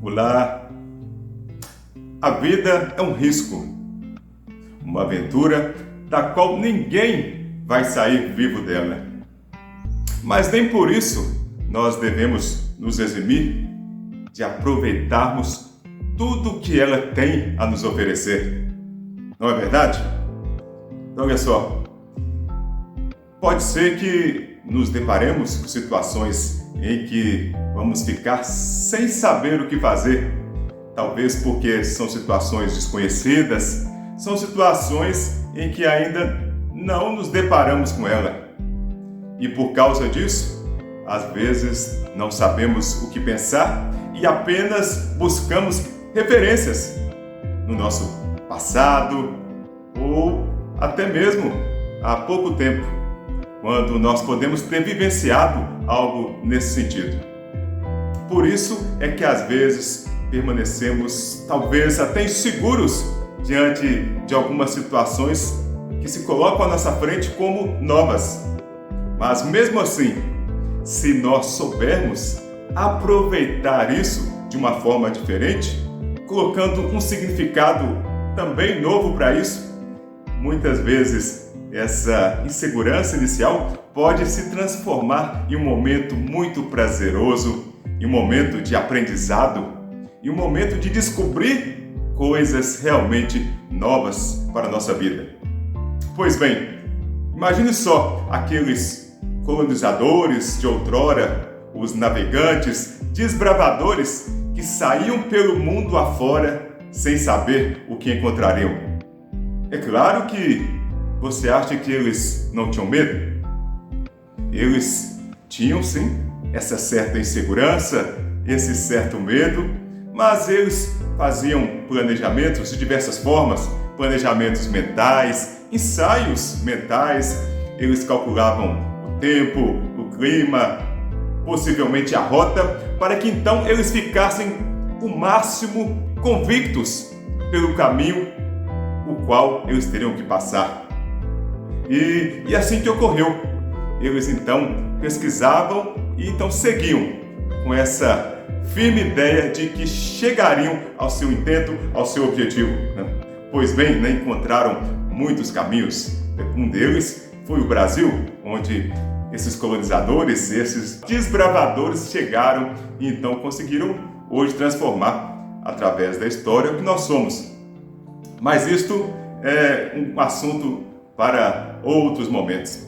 Olá! A vida é um risco, uma aventura da qual ninguém vai sair vivo dela. Mas nem por isso nós devemos nos eximir de aproveitarmos tudo o que ela tem a nos oferecer. Não é verdade? Então, olha só, pode ser que nos deparemos com situações em que vamos ficar sem saber o que fazer. Talvez porque são situações desconhecidas, são situações em que ainda não nos deparamos com ela. E por causa disso, às vezes não sabemos o que pensar e apenas buscamos referências no nosso passado ou até mesmo há pouco tempo, quando nós podemos ter vivenciado algo nesse sentido. Por isso é que às vezes permanecemos talvez até inseguros diante de algumas situações que se colocam à nossa frente como novas. Mas mesmo assim, se nós soubermos aproveitar isso de uma forma diferente, colocando um significado também novo para isso, muitas vezes essa insegurança inicial pode se transformar em um momento muito prazeroso, em um momento de aprendizado, em um momento de descobrir coisas realmente novas para a nossa vida. Pois bem, imagine só aqueles colonizadores de outrora, os navegantes, desbravadores que saíam pelo mundo afora sem saber o que encontrariam. É claro que você acha que eles não tinham medo? Eles tinham sim essa certa insegurança, esse certo medo, mas eles faziam planejamentos de diversas formas, planejamentos mentais, ensaios mentais, eles calculavam o tempo, o clima, possivelmente a rota, para que então eles ficassem o máximo convictos pelo caminho o qual eles teriam que passar. E assim que ocorreu. Eles então pesquisavam e então seguiam com essa firme ideia de que chegariam ao seu intento, ao seu objetivo. Pois bem, encontraram muitos caminhos. Um deles foi o Brasil, onde esses colonizadores, esses desbravadores chegaram e então conseguiram hoje transformar através da história o que nós somos. Mas isto é um assunto para outros momentos.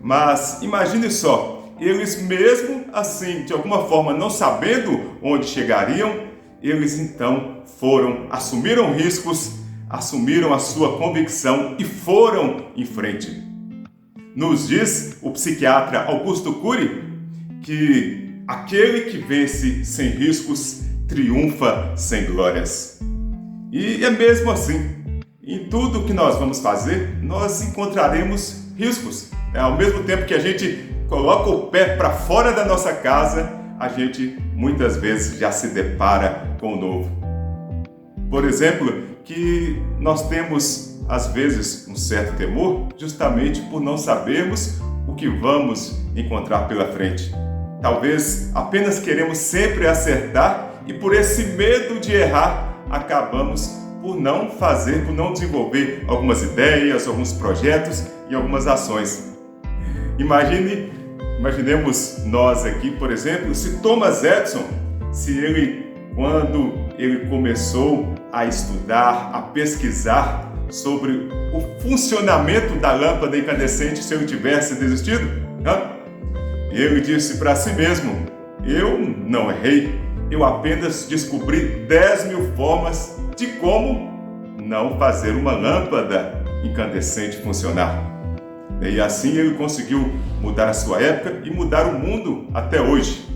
Mas imagine só, eles mesmo assim, de alguma forma não sabendo onde chegariam, eles então assumiram riscos, assumiram a sua convicção e foram em frente. Nos diz o psiquiatra Augusto Cury que aquele que vence sem riscos triunfa sem glórias. E é mesmo assim. Em tudo que nós vamos fazer, nós encontraremos riscos. Ao mesmo tempo que a gente coloca o pé para fora da nossa casa, a gente muitas vezes já se depara com o novo. Por exemplo, que nós temos às vezes um certo temor justamente por não sabermos o que vamos encontrar pela frente. Talvez apenas queremos sempre acertar e por esse medo de errar acabamos por não desenvolver algumas ideias, alguns projetos e algumas ações. Imaginemos nós aqui, por exemplo, se Thomas Edison, quando ele começou a estudar, a pesquisar sobre o funcionamento da lâmpada incandescente, se ele tivesse desistido, ele disse para si mesmo: eu não errei, eu apenas descobri 10.000 formas de como não fazer uma lâmpada incandescente funcionar. E assim ele conseguiu mudar a sua época e mudar o mundo até hoje.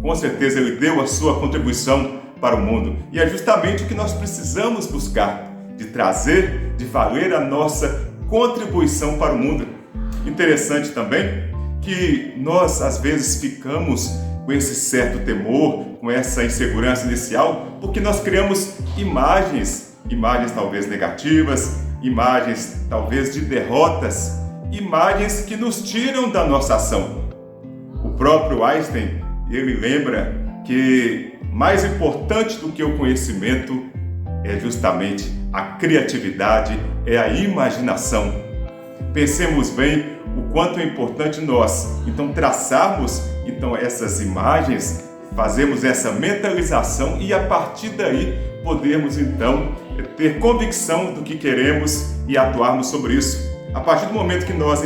Com certeza ele deu a sua contribuição para o mundo. E é justamente o que nós precisamos buscar, de trazer, de valer a nossa contribuição para o mundo. Interessante também que nós às vezes ficamos com esse certo temor, com essa insegurança inicial, porque nós criamos imagens talvez negativas, imagens talvez de derrotas, imagens que nos tiram da nossa ação. O próprio Einstein, ele lembra que mais importante do que o conhecimento é justamente a criatividade, é a imaginação. Pensemos bem o quanto é importante nós, então, traçarmos essas imagens, fazermos essa mentalização e a partir daí podermos ter convicção do que queremos e atuarmos sobre isso. A partir do momento que nós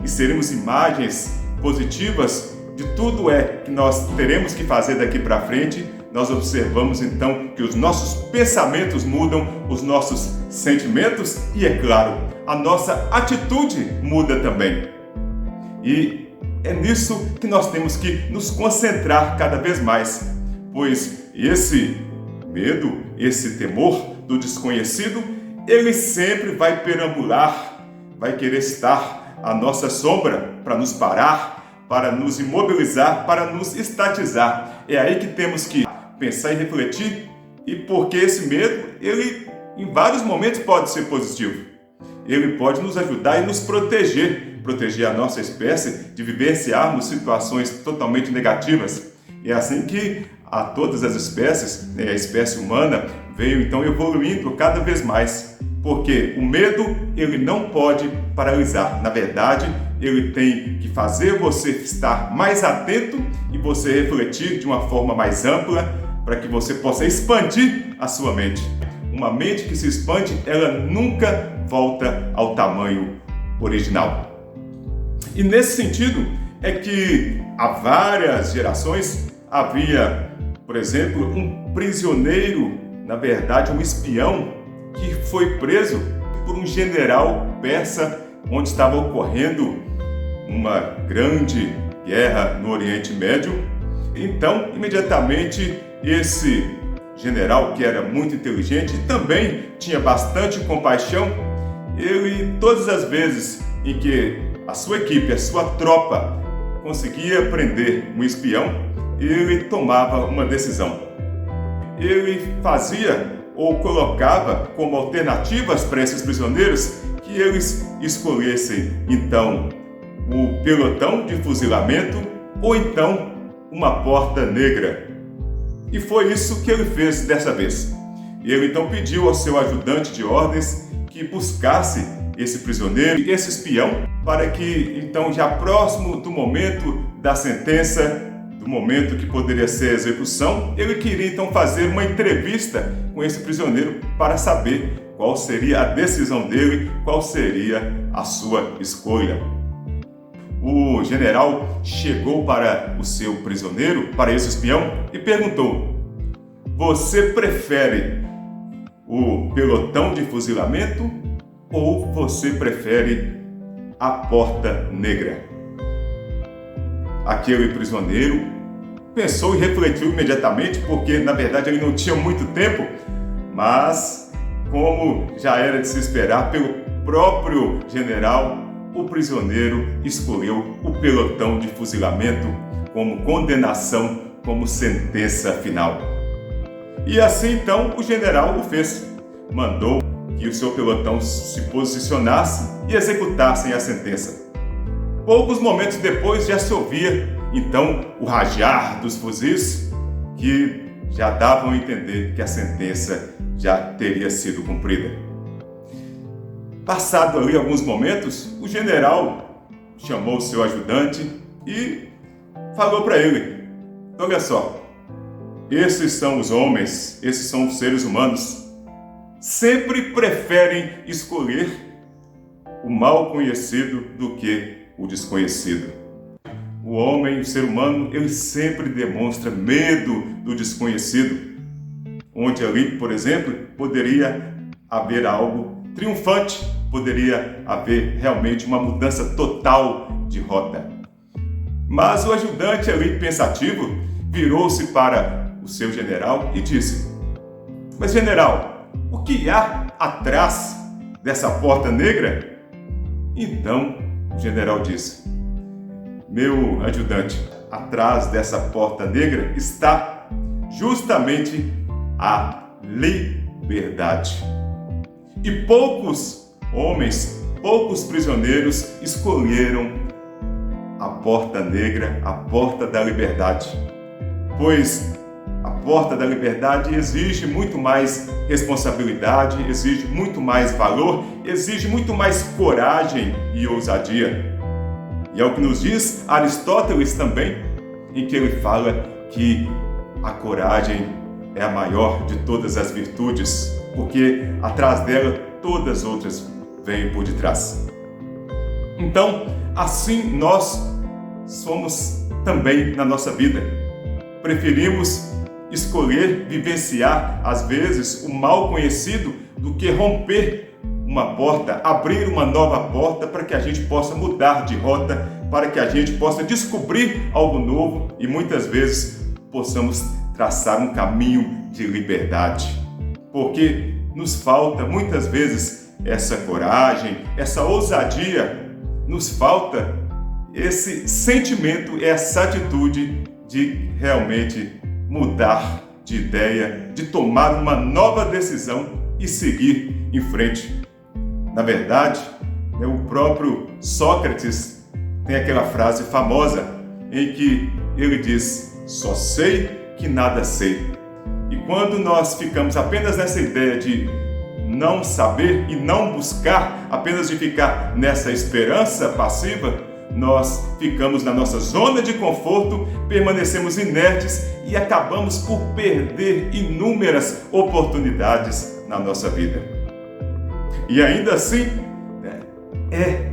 inserimos imagens positivas de tudo que nós teremos que fazer daqui para frente, nós observamos que os nossos pensamentos mudam, os nossos sentimentos e, é claro, a nossa atitude muda também. E é nisso que nós temos que nos concentrar cada vez mais, pois esse medo, esse temor do desconhecido, ele sempre vai perambular, vai querer estar à nossa sombra para nos parar, para nos imobilizar, para nos estatizar. É aí que temos que pensar e refletir, e porque esse medo, ele em vários momentos pode ser positivo. Ele pode nos ajudar e nos proteger a nossa espécie de vivenciarmos situações totalmente negativas. E é assim que a todas as espécies, a espécie humana veio evoluindo cada vez mais, porque o medo, ele não pode paralisar. Na verdade, ele tem que fazer você estar mais atento e você refletir de uma forma mais ampla para que você possa expandir a sua mente. Uma mente que se expande, ela nunca volta ao tamanho original. E nesse sentido é que há várias gerações havia, por exemplo, um prisioneiro, na verdade um espião, que foi preso por um general persa, onde estava ocorrendo uma grande guerra no Oriente Médio. Então, imediatamente, esse general, que era muito inteligente e também tinha bastante compaixão, ele, todas as vezes em que a sua equipe, a sua tropa conseguia prender um espião, ele tomava uma decisão. Ele fazia ou colocava como alternativas para esses prisioneiros que eles escolhessem o pelotão de fuzilamento ou uma porta negra. E foi isso que ele fez dessa vez. Ele pediu ao seu ajudante de ordens que buscasse esse prisioneiro, esse espião, para que já próximo do momento da sentença, do momento que poderia ser a execução, ele queria fazer uma entrevista com esse prisioneiro para saber qual seria a decisão dele, qual seria a sua escolha. O general chegou para o seu prisioneiro, para esse espião, e perguntou: você prefere o pelotão de fuzilamento ou você prefere a porta negra? Aquele prisioneiro pensou e refletiu imediatamente, porque na verdade ele não tinha muito tempo, mas como já era de se esperar pelo próprio general, o prisioneiro escolheu o pelotão de fuzilamento como condenação, como sentença final. E assim o general o fez. Mandou que o seu pelotão se posicionasse e executassem a sentença. Poucos momentos depois já se ouvia o rajar dos fuzis, que já davam a entender que a sentença já teria sido cumprida. Passado ali alguns momentos, o general chamou o seu ajudante e falou para ele: olha só, esses são os homens, esses são os seres humanos, sempre preferem escolher o mal conhecido do que o desconhecido. O homem, o ser humano, ele sempre demonstra medo do desconhecido, onde ali, por exemplo, poderia haver algo triunfante, poderia haver realmente uma mudança total de rota. Mas o ajudante ali, pensativo, virou-se para o seu general e disse: mas general, o que há atrás dessa porta negra? Então o general disse: meu ajudante, atrás dessa porta negra está justamente a liberdade. E poucos homens, poucos prisioneiros escolheram a porta negra, a porta da liberdade. Pois a porta da liberdade exige muito mais responsabilidade, exige muito mais valor, exige muito mais coragem e ousadia. E é o que nos diz Aristóteles também, em que ele fala que a coragem é a maior de todas as virtudes, porque atrás dela todas as outras vêm por detrás. Então, assim nós somos também na nossa vida. Preferimos escolher vivenciar, às vezes, o mal conhecido do que romper uma porta, abrir uma nova porta para que a gente possa mudar de rota, para que a gente possa descobrir algo novo e muitas vezes possamos traçar um caminho de liberdade. Porque nos falta muitas vezes essa coragem, essa ousadia, nos falta esse sentimento, essa atitude de realmente mudar de ideia, de tomar uma nova decisão e seguir em frente. Na verdade, o próprio Sócrates tem aquela frase famosa em que ele diz: só sei que nada sei. E quando nós ficamos apenas nessa ideia de não saber e não buscar, apenas de ficar nessa esperança passiva, nós ficamos na nossa zona de conforto, permanecemos inertes e acabamos por perder inúmeras oportunidades na nossa vida. E ainda assim, é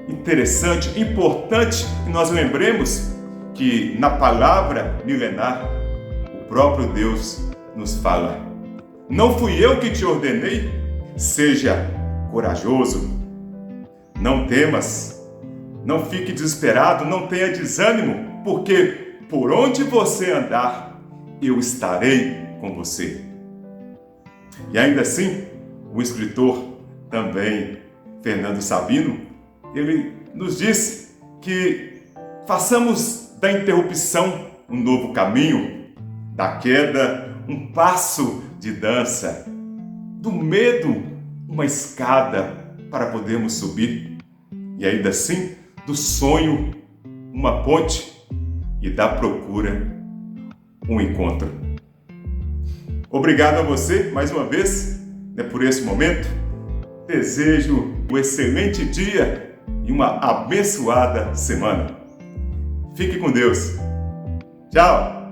interessante, importante que nós lembremos que na palavra milenar, o próprio Deus nos fala: não fui eu que te ordenei, seja corajoso, não temas, não fique desesperado, não tenha desânimo, porque por onde você andar, eu estarei com você. E ainda assim, o escritor também, Fernando Sabino, ele nos diz que façamos da interrupção um novo caminho, da queda um passo de dança, do medo uma escada para podermos subir, e ainda assim, do sonho uma ponte e da procura um encontro. Obrigado a você mais uma vez, por esse momento. Desejo um excelente dia e uma abençoada semana. Fique com Deus. Tchau!